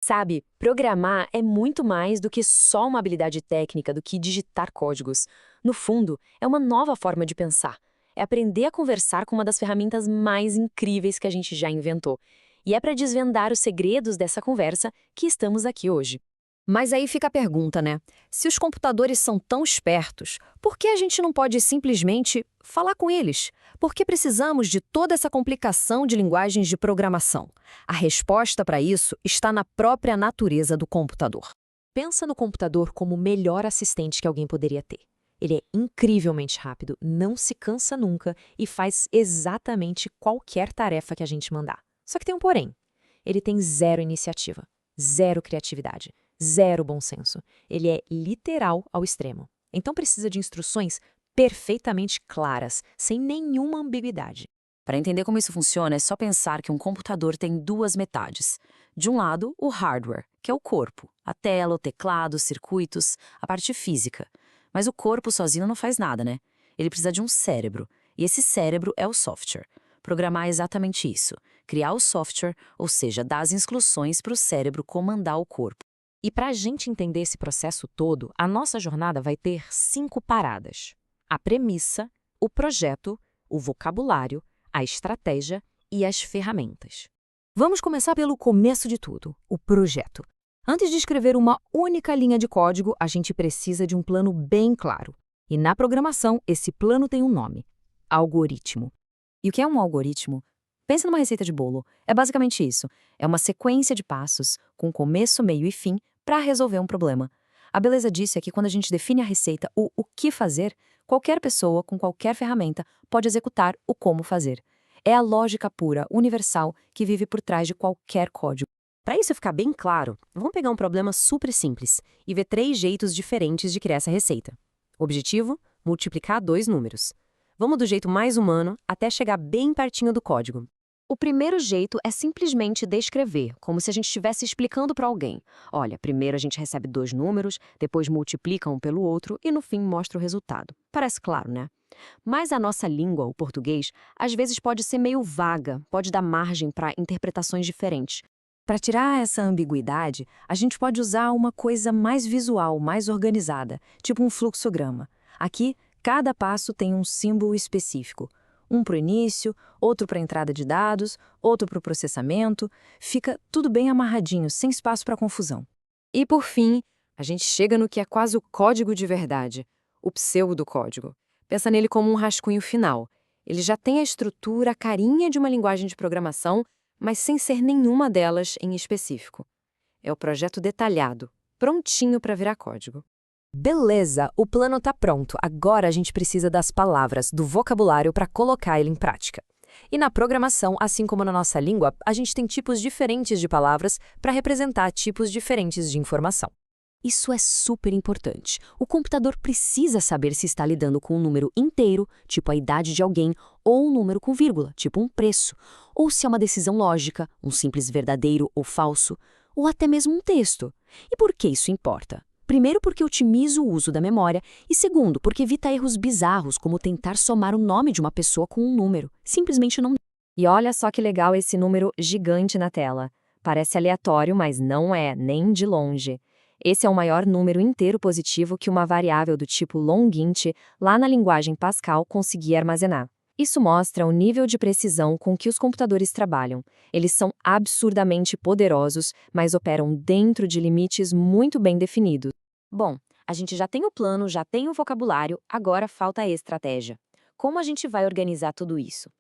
Sabe, programar é muito mais do que só uma habilidade técnica, do que digitar códigos. No fundo, é uma nova forma de pensar. É aprender a conversar com uma das ferramentas mais incríveis que a gente já inventou. E é para desvendar os segredos dessa conversa que estamos aqui hoje. Mas aí fica a pergunta, né? Se os computadores são tão espertos, por que a gente não pode simplesmente falar com eles? Por que precisamos de toda essa complicação de linguagens de programação? A resposta para isso está na própria natureza do computador. Pensa no computador como o melhor assistente que alguém poderia ter. Ele é incrivelmente rápido, não se cansa nunca e faz exatamente qualquer tarefa que a gente mandar. Só que tem um porém. Ele tem zero iniciativa, zero criatividade, zero bom senso. Ele é literal ao extremo. Então precisa de instruções perfeitamente claras, sem nenhuma ambiguidade. Para entender como isso funciona, é só pensar que um computador tem duas metades. De um lado, o hardware, que é o corpo, a tela, o teclado, os circuitos, a parte física. Mas o corpo sozinho não faz nada, né? Ele precisa de um cérebro, e esse cérebro é o software. Programar é exatamente isso, criar o software, ou seja, dar as instruções para o cérebro comandar o corpo. E para a gente entender esse processo todo, a nossa jornada vai ter 5 paradas: a premissa, o projeto, o vocabulário, a estratégia e as ferramentas. Vamos começar pelo começo de tudo, o projeto. Antes de escrever uma única linha de código, a gente precisa de um plano bem claro. E na programação, esse plano tem um nome: algoritmo. E o que é um algoritmo? Pensa numa receita de bolo. É basicamente isso. É uma sequência de passos, com começo, meio e fim, para resolver um problema. A beleza disso é que quando a gente define a receita, o que fazer, qualquer pessoa, com qualquer ferramenta, pode executar o como fazer. É a lógica pura, universal, que vive por trás de qualquer código. Para isso ficar bem claro, vamos pegar um problema super simples e ver 3 jeitos diferentes de criar essa receita. Objetivo: multiplicar 2 números. Vamos do jeito mais humano até chegar bem pertinho do código. O primeiro jeito é simplesmente descrever, como se a gente estivesse explicando para alguém. Olha, primeiro a gente recebe 2 números, depois multiplica um pelo outro e no fim mostra o resultado. Parece claro, né? Mas a nossa língua, o português, às vezes pode ser meio vaga, pode dar margem para interpretações diferentes. Para tirar essa ambiguidade, a gente pode usar uma coisa mais visual, mais organizada, tipo um fluxograma. Aqui, cada passo tem um símbolo específico. Um para o início, outro para a entrada de dados, outro para o processamento. Fica tudo bem amarradinho, sem espaço para confusão. E por fim, a gente chega no que é quase o código de verdade, o pseudocódigo. Pensa nele como um rascunho final. Ele já tem a estrutura, a carinha de uma linguagem de programação, mas sem ser nenhuma delas em específico. É o projeto detalhado, prontinho para virar código. Beleza, o plano está pronto. Agora a gente precisa das palavras, do vocabulário para colocar ele em prática. E na programação, assim como na nossa língua, a gente tem tipos diferentes de palavras para representar tipos diferentes de informação. Isso é super importante. O computador precisa saber se está lidando com um número inteiro, tipo a idade de alguém, ou um número com vírgula, tipo um preço, ou se é uma decisão lógica, um simples verdadeiro ou falso, ou até mesmo um texto. E por que isso importa? Primeiro, porque otimiza o uso da memória, e segundo, porque evita erros bizarros, como tentar somar o nome de uma pessoa com um número. Simplesmente não. E olha só que legal esse número gigante na tela. Parece aleatório, mas não é, nem de longe. Esse é o maior número inteiro positivo que uma variável do tipo longint, lá na linguagem Pascal, conseguia armazenar. Isso mostra o nível de precisão com que os computadores trabalham. Eles são absurdamente poderosos, mas operam dentro de limites muito bem definidos. Bom, a gente já tem o plano, já tem o vocabulário, agora falta a estratégia. Como a gente vai organizar tudo isso?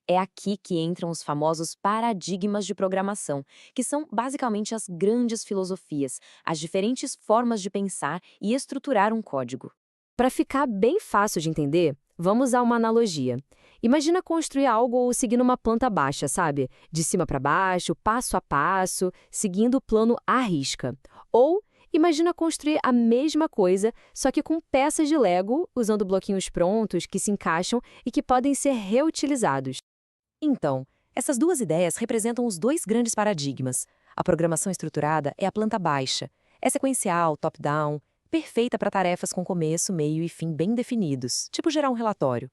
É aqui que entram os famosos paradigmas de programação, que são basicamente as grandes filosofias, as diferentes formas de pensar e estruturar um código. Para ficar bem fácil de entender, vamos usar uma analogia. Imagina construir algo seguindo uma planta baixa, sabe? De cima para baixo, passo a passo, seguindo o plano à risca. Ou imagina construir a mesma coisa, só que com peças de Lego, usando bloquinhos prontos que se encaixam e que podem ser reutilizados. Então, essas duas ideias representam os dois grandes paradigmas. A programação estruturada é a planta baixa. É sequencial, top-down, perfeita para tarefas com começo, meio e fim bem definidos, tipo gerar um relatório.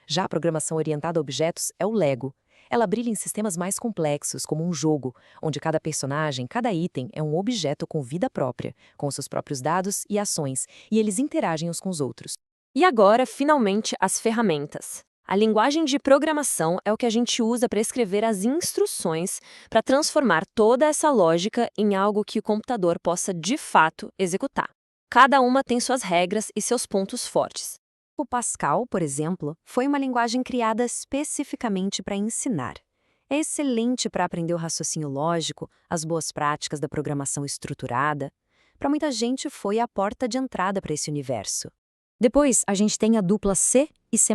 Já a programação orientada a objetos é o Lego. Ela brilha em sistemas mais complexos, como um jogo, onde cada personagem, cada item é um objeto com vida própria, com seus próprios dados e ações, e eles interagem uns com os outros. E agora, finalmente, as ferramentas. A linguagem de programação é o que a gente usa para escrever as instruções para transformar toda essa lógica em algo que o computador possa, de fato, executar. Cada uma tem suas regras e seus pontos fortes. O Pascal, por exemplo, foi uma linguagem criada especificamente para ensinar. É excelente para aprender o raciocínio lógico, as boas práticas da programação estruturada. Para muita gente, foi a porta de entrada para esse universo. Depois, a gente tem a dupla C e C++.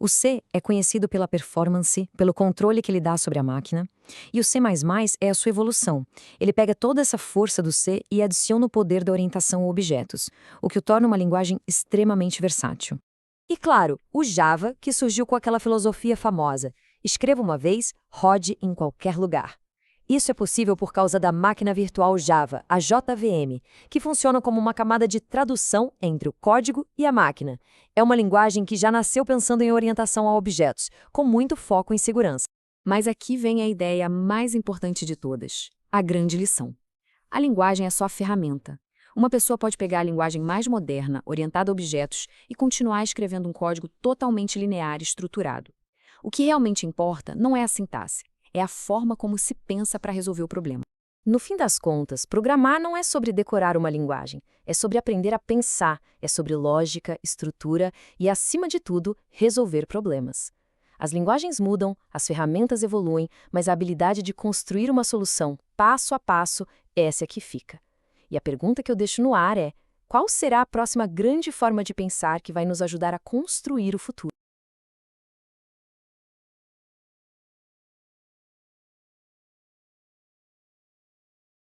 O C é conhecido pela performance, pelo controle que ele dá sobre a máquina, e o C++ é a sua evolução. Ele pega toda essa força do C e adiciona o poder da orientação a objetos, o que o torna uma linguagem extremamente versátil. E claro, o Java, que surgiu com aquela filosofia famosa: escreva uma vez, rode em qualquer lugar. Isso é possível por causa da máquina virtual Java, a JVM, que funciona como uma camada de tradução entre o código e a máquina. É uma linguagem que já nasceu pensando em orientação a objetos, com muito foco em segurança. Mas aqui vem a ideia mais importante de todas, a grande lição. A linguagem é só a ferramenta. Uma pessoa pode pegar a linguagem mais moderna, orientada a objetos, e continuar escrevendo um código totalmente linear e estruturado. O que realmente importa não é a sintaxe, é a forma como se pensa para resolver o problema. No fim das contas, programar não é sobre decorar uma linguagem, é sobre aprender a pensar, é sobre lógica, estrutura e, acima de tudo, resolver problemas. As linguagens mudam, as ferramentas evoluem, mas a habilidade de construir uma solução, passo a passo, essa é que fica. E a pergunta que eu deixo no ar é: qual será a próxima grande forma de pensar que vai nos ajudar a construir o futuro?